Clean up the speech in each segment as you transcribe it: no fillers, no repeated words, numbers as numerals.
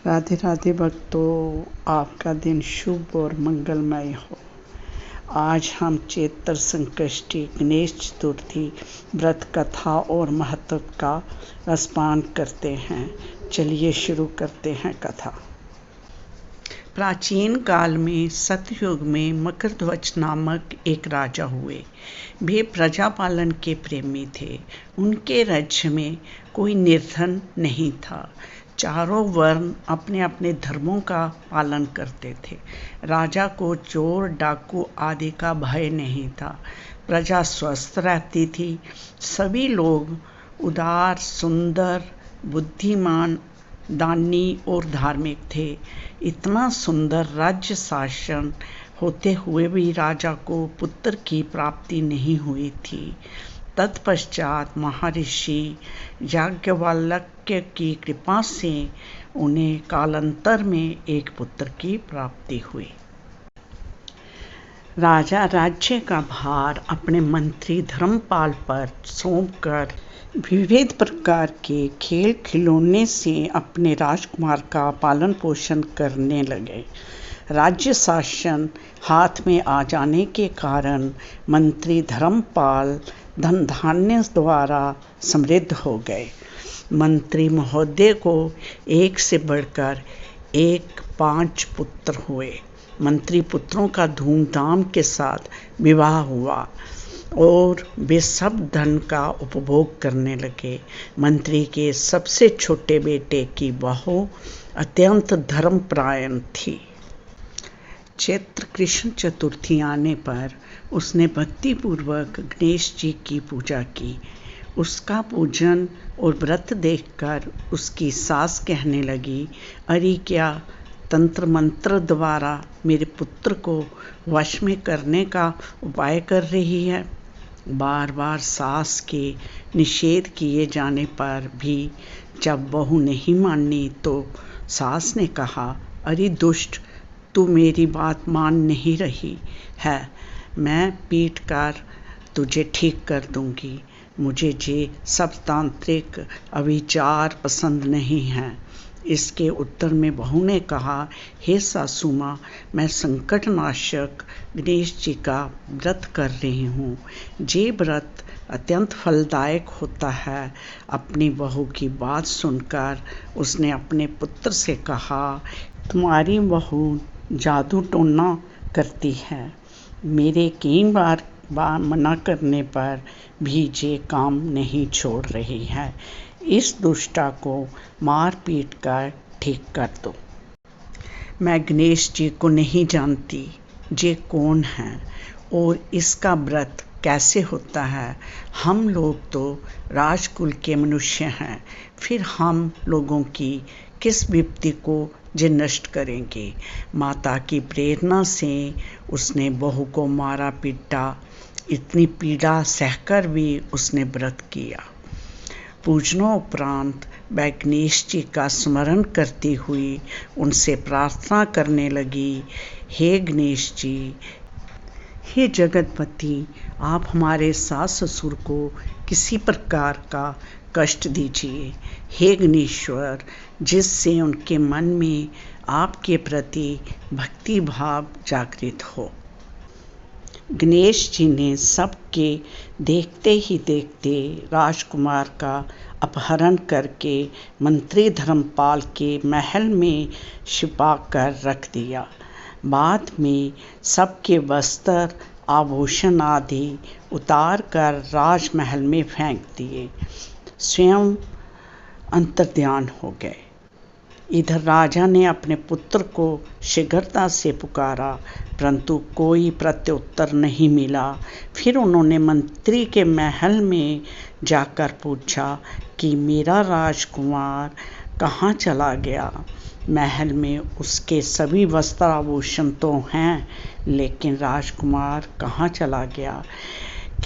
राधे राधे भक्तों, आपका दिन शुभ और मंगलमय हो। आज हम चैत्र संकष्टी गणेश चतुर्थी व्रत कथा और महत्व का रसपान करते हैं। चलिए शुरू करते हैं कथा। प्राचीन काल में सतयुग में मकरध्वज नामक एक राजा हुए। वे प्रजा पालन के प्रेमी थे। उनके राज्य में कोई निर्धन नहीं था। चारों वर्ण अपने अपने धर्मों का पालन करते थे। राजा को चोर डाकू आदि का भय नहीं था। प्रजा स्वस्थ रहती थी। सभी लोग उदार, सुंदर, बुद्धिमान, दानी और धार्मिक थे। इतना सुंदर राज्य शासन होते हुए भी राजा को पुत्र की प्राप्ति नहीं हुई थी। तत्पश्चात महर्षि याज्ञवल्क्य की कृपा से उन्हें कालांतर में एक पुत्र की प्राप्ति हुई। राजा राज्य का भार अपने मंत्री धर्मपाल पर सौंपकर विविध प्रकार के खेल खिलौने से अपने राजकुमार का पालन पोषण करने लगे। राज्य शासन हाथ में आ जाने के कारण मंत्री धर्मपाल धन धान्य द्वारा समृद्ध हो गए। मंत्री महोदय को एक से बढ़कर एक 5 पुत्र हुए। मंत्री पुत्रों का धूमधाम के साथ विवाह हुआ और वे सब धन का उपभोग करने लगे। मंत्री के सबसे छोटे बेटे की बहू अत्यंत धर्मपरायण थी। चैत्र कृष्ण चतुर्थी आने पर उसने भक्तिपूर्वक गणेश जी की पूजा की। उसका पूजन और व्रत देखकर उसकी सास कहने लगी, अरे क्या तंत्र मंत्र द्वारा मेरे पुत्र को वश में करने का उपाय कर रही है। बार बार सास के निषेध किए जाने पर भी जब बहू नहीं मानी तो सास ने कहा, अरे दुष्ट, तू मेरी बात मान नहीं रही है। मैं पीट कर तुझे ठीक कर दूंगी। मुझे ये सब तांत्रिक अविचार पसंद नहीं हैं। इसके उत्तर में बहू ने कहा, हे सासू माँ, मैं संकटनाशक गणेश जी का व्रत कर रही हूँ। ये व्रत अत्यंत फलदायक होता है। अपनी बहू की बात सुनकर उसने अपने पुत्र से कहा, तुम्हारी बहू जादू टोना करती है। मेरे कई बार मना करने पर भी ये काम नहीं छोड़ रही है। इस दुष्टा को मार पीट कर ठीक कर दो। मैं गणेश जी को नहीं जानती, ये कौन है और इसका व्रत कैसे होता है। हम लोग तो राजकुल के मनुष्य हैं, फिर हम लोगों की किस विपत्ति को जे नष्ट करेंगे। माता की प्रेरणा से उसने बहू को मारा पीटा। इतनी पीड़ा सहकर भी उसने व्रत किया। पूजनोपरांत वह गणेश जी का स्मरण करती हुई उनसे प्रार्थना करने लगी, हे गणेश जी, हे जगतपति, आप हमारे सास ससुर को किसी प्रकार का कष्ट दीजिए। हे गणेश्वर, जिससे उनके मन में आपके प्रति भक्ति भाव जागृत हो। गणेश जी ने सबके देखते ही देखते राजकुमार का अपहरण करके मंत्री धर्मपाल के महल में छिपा कर रख दिया। बाद में सबके वस्त्र आभूषण आदि उतार कर राजमहल में फेंक दिए। स्वयं अंतर्ध्यान हो गए। इधर राजा ने अपने पुत्र को शीघ्रता से पुकारा, परंतु कोई प्रत्युत्तर नहीं मिला। फिर उन्होंने मंत्री के महल में जाकर पूछा कि मेरा राजकुमार कहाँ चला गया। महल में उसके सभी वस्त्र आभूषण तो हैं, लेकिन राजकुमार कहाँ चला गया।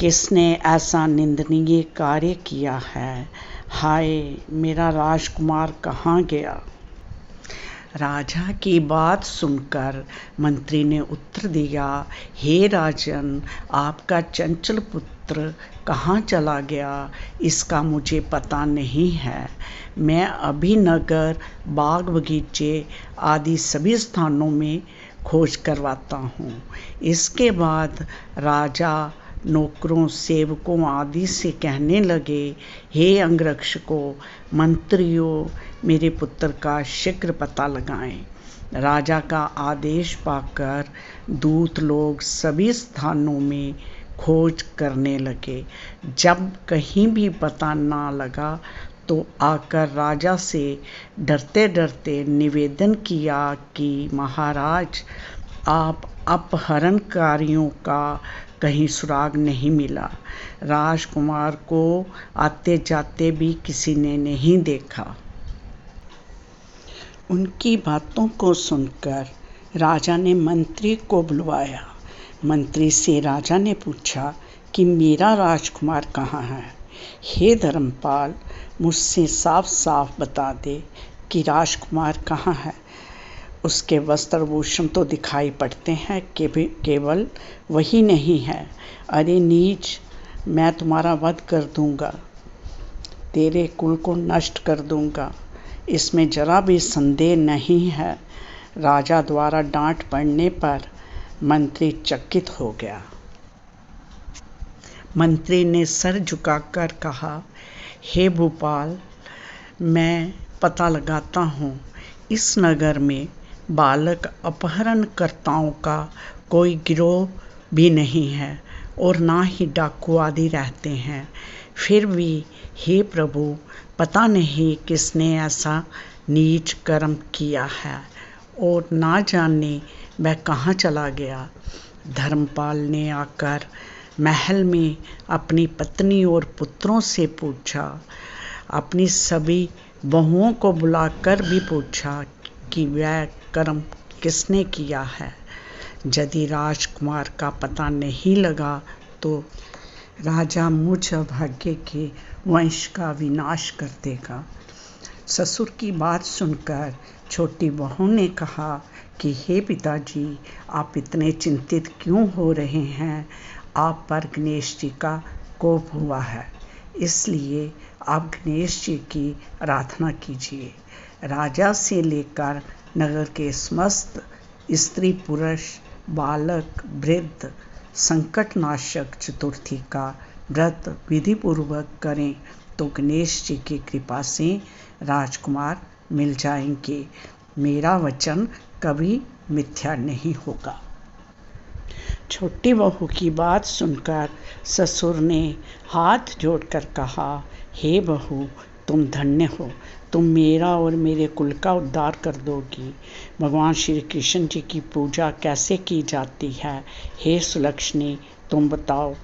किसने ऐसा निंदनीय कार्य किया है। हाय, मेरा राजकुमार कहाँ गया। राजा की बात सुनकर मंत्री ने उत्तर दिया, हे राजन, आपका चंचल पुत्र कहाँ चला गया इसका मुझे पता नहीं है। मैं अभी नगर, बाग बगीचे आदि सभी स्थानों में खोज करवाता हूँ। इसके बाद राजा नौकरों, सेवकों आदि से कहने लगे, हे अंगरक्षकों, मंत्रियों, मेरे पुत्र का शीघ्र पता लगाएं। राजा का आदेश पाकर दूत लोग सभी स्थानों में खोज करने लगे। जब कहीं भी पता ना लगा तो आकर राजा से डरते डरते निवेदन किया कि महाराज, आप अपहरणकारियों का कहीं सुराग नहीं मिला। राजकुमार को आते जाते भी किसी ने नहीं देखा। उनकी बातों को सुनकर राजा ने मंत्री को बुलवाया। मंत्री से राजा ने पूछा कि मेरा राजकुमार कहाँ है। हे धर्मपाल, मुझसे साफ साफ बता दे कि राजकुमार कहाँ है। उसके वस्त्रभूषण तो दिखाई पड़ते हैं, केवल वही नहीं है। अरे नीच, मैं तुम्हारा वध कर दूंगा, तेरे कुल को नष्ट कर दूंगा, इसमें जरा भी संदेह नहीं है। राजा द्वारा डांट पड़ने पर मंत्री चकित हो गया। मंत्री ने सर झुकाकर कहा, हे भूपाल, मैं पता लगाता हूँ। इस नगर में बालक अपहरणकर्ताओं का कोई गिरोह भी नहीं है और ना ही डाकू आदि रहते हैं। फिर भी हे प्रभु, पता नहीं किसने ऐसा नीच कर्म किया है और ना जाने वह कहाँ चला गया। धर्मपाल ने आकर महल में अपनी पत्नी और पुत्रों से पूछा, अपनी सभी बहुओं को बुलाकर भी पूछा कि वह कर्म किसने किया है। यदि राजकुमार का पता नहीं लगा तो राजा मुझ अभागे के वंश का विनाश कर देगा। ससुर की बात सुनकर छोटी बहू ने कहा कि हे पिताजी, आप इतने चिंतित क्यों हो रहे हैं। आप पर गणेश जी का कोप हुआ है, इसलिए आप गणेश जी की आराधना कीजिए। राजा से लेकर नगर के समस्त स्त्री पुरुष, बालक वृद्ध संकटनाशक चतुर्थी का व्रत विधि पूर्वक करें तो गणेश जी की कृपा से राजकुमार मिल जाएंगे। मेरा वचन कभी मिथ्या नहीं होगा। छोटी बहू की बात सुनकर ससुर ने हाथ जोड़कर कहा, हे बहू, तुम धन्य हो, तुम मेरा और मेरे कुल का उद्धार कर दोगी। भगवान श्री कृष्ण जी की पूजा कैसे की जाती है, हे सुलक्षणी, तुम बताओ।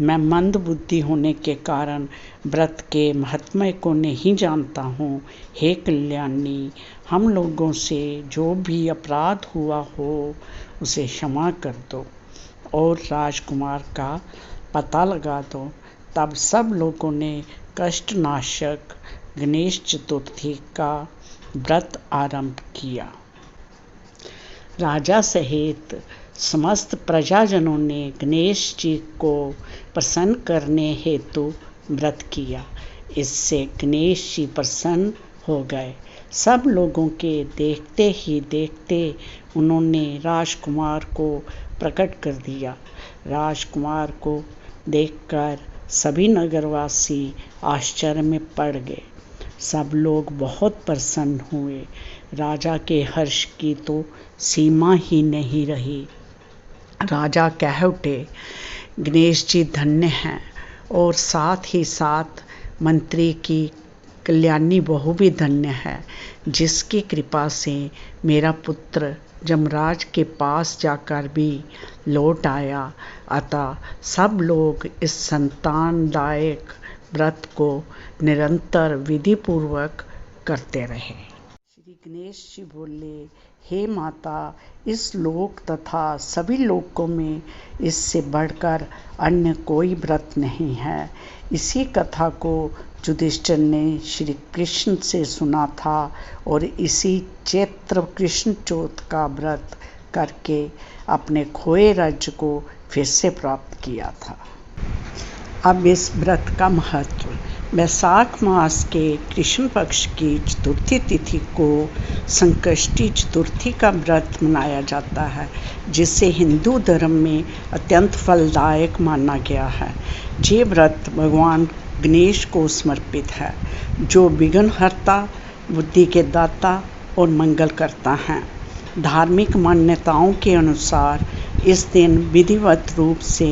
मैं मंद बुद्धि होने के कारण व्रत के महत्व को नहीं जानता हूँ। हे कल्याणी, हम लोगों से जो भी अपराध हुआ हो उसे क्षमा कर दो और राजकुमार का पता लगा दो। तब सब लोगों ने कष्टनाशक गणेश चतुर्थी का व्रत आरंभ किया। राजा सहित समस्त प्रजाजनों ने गणेश जी को प्रसन्न करने हेतु व्रत किया। इससे गणेश जी प्रसन्न हो गए। सब लोगों के देखते ही देखते उन्होंने राजकुमार को प्रकट कर दिया। राजकुमार को देखकर सभी नगरवासी आश्चर्य में पड़ गए। सब लोग बहुत प्रसन्न हुए। राजा के हर्ष की तो सीमा ही नहीं रही। राजा कह उठे, गणेश जी धन्य हैं और साथ ही साथ मंत्री की कल्याणी बहू भी धन्य है, जिसकी कृपा से मेरा पुत्र जमराज के पास जाकर भी लौट आया। अतः सब लोग इस संतानदायक व्रत को निरंतर विधि पूर्वक करते रहे। श्री गणेश जी बोले, हे माता, इस लोक तथा सभी लोकों में इससे बढ़कर अन्य कोई व्रत नहीं है। इसी कथा को युधिष्ठिर ने श्री कृष्ण से सुना था और इसी चैत्र कृष्ण चौथ का व्रत करके अपने खोए राज्य को फिर से प्राप्त किया था। अब इस व्रत का महत्व। वैशाख मास के कृष्ण पक्ष की चतुर्थी तिथि को संकष्टी चतुर्थी का व्रत मनाया जाता है, जिसे हिंदू धर्म में अत्यंत फलदायक माना गया है। ये व्रत भगवान गणेश को समर्पित है, जो विघ्नहर्ता, बुद्धि के दाता और मंगल करता है। धार्मिक मान्यताओं के अनुसार इस दिन विधिवत रूप से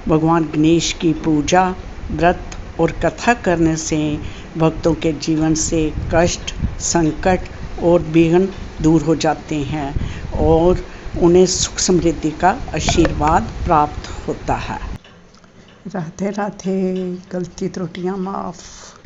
भगवान गणेश की पूजा, व्रत और कथा करने से भक्तों के जीवन से कष्ट, संकट और विघ्न दूर हो जाते हैं और उन्हें सुख समृद्धि का आशीर्वाद प्राप्त होता है। राधे राधे। गलती त्रुटियाँ माफ़।